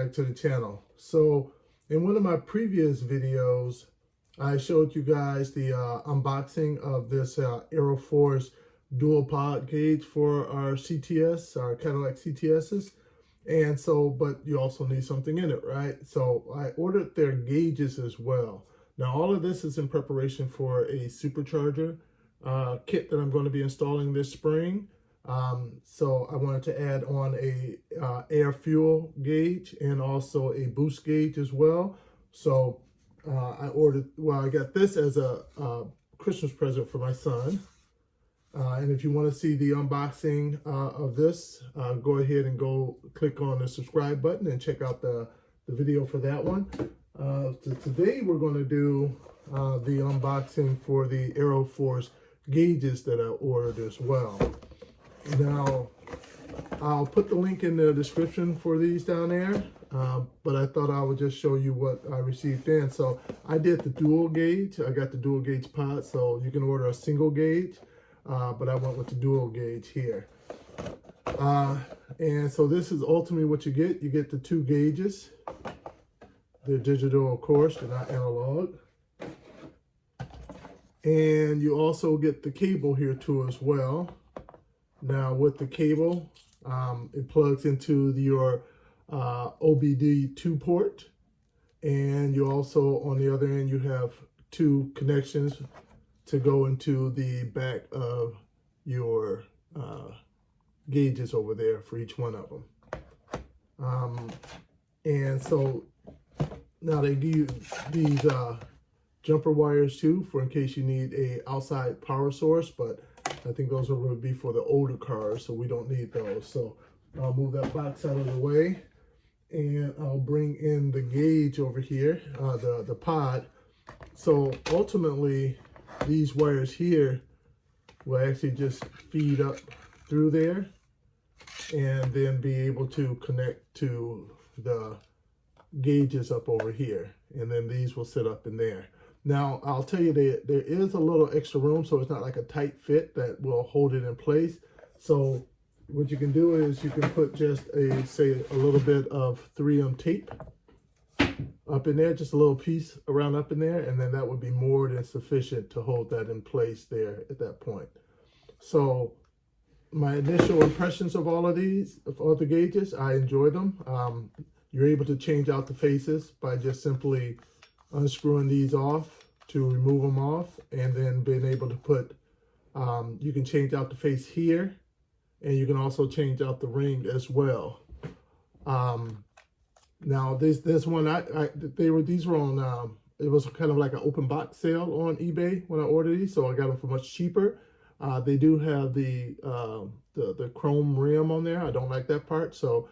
back to the channel. So in one of my previous videos, I showed you guys the unboxing of this Aeroforce dual pod gauge for our CTS, our Cadillac CTSs. And so, but you also need something in it, right? So I ordered their gauges as well. Now all of this is in preparation for a supercharger kit that I'm going to be installing this spring. So I wanted to add on a air fuel gauge and also a boost gauge as well. So I got this as a Christmas present for my son. And if you want to see the unboxing of this, go ahead and go click on the subscribe button and check out the video for that one. So today we're going to do the unboxing for the Aeroforce gauges that I ordered as well. Now, I'll put the link in the description for these down there, but I thought I would just show you what I received in. So I did the dual gauge. I got the dual gauge pod, so you can order a single gauge, but I went with the dual gauge here. And so this is ultimately what you get. You get the two gauges. They're digital, of course, they're not analog. And you also get the cable here too as well. Now with the cable, it plugs into your OBD2 port, and you also, on the other end, you have two connections to go into the back of your gauges over there for each one of them. And so now they give you these jumper wires too, for in case you need a outside power source, but I think those will be for the older cars, so we don't need those. So I'll move that box out of the way, and I'll bring in the gauge over here, the pod. So ultimately, these wires here will actually just feed up through there and then be able to connect to the gauges up over here. And then these will sit up in there. Now, I'll tell you that there is a little extra room, so it's not like a tight fit that will hold it in place. So what you can do is you can put just say a little bit of 3M tape up in there, just a little piece around up in there, and then that would be more than sufficient to hold that in place there at that point. So my initial impressions of all of these, of all the gauges, I enjoy them. You're able to change out the faces by just simply unscrewing these off to remove them off, and then being able to put, you can change out the face here, and you can also change out the ring as well. Now this one, these were on, it was kind of like an open box sale on eBay when I ordered these, so I got them for much cheaper. They do have the chrome rim on there. I don't like that part, so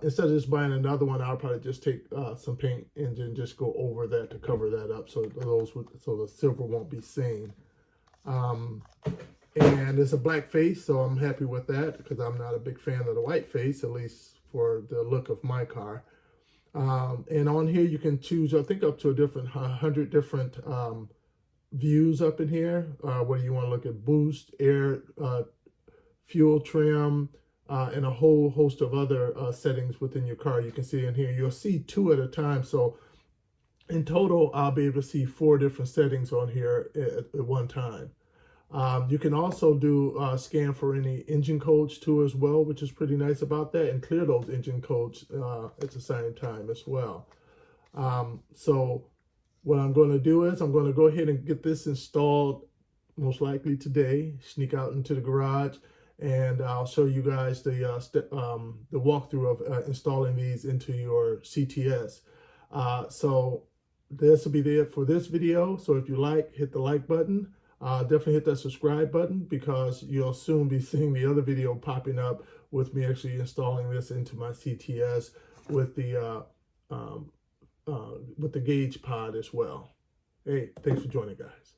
instead of just buying another one, I'll probably just take some paint and then just go over that to cover that up, so the silver won't be seen. And it's a black face, so I'm happy with that because I'm not a big fan of the white face, at least for the look of my car. And on here you can choose, I think, up to 100 different views up in here, whether you want to look at boost, air, fuel trim, and a whole host of other settings within your car. You can see in here, you'll see 2 at a time. So in total, I'll be able to see 4 different settings on here at one time. You can also do scan for any engine codes too as well, which is pretty nice about that, and clear those engine codes at the same time as well. So what I'm going to do is I'm going to go ahead and get this installed most likely today, sneak out into the garage, and I'll show you guys the walkthrough of installing these into your CTS. So this will be it for this video. So if you like, hit the like button. Definitely hit that subscribe button, because you'll soon be seeing the other video popping up with me actually installing this into my CTS with the gauge pod as well. Hey, thanks for joining, guys.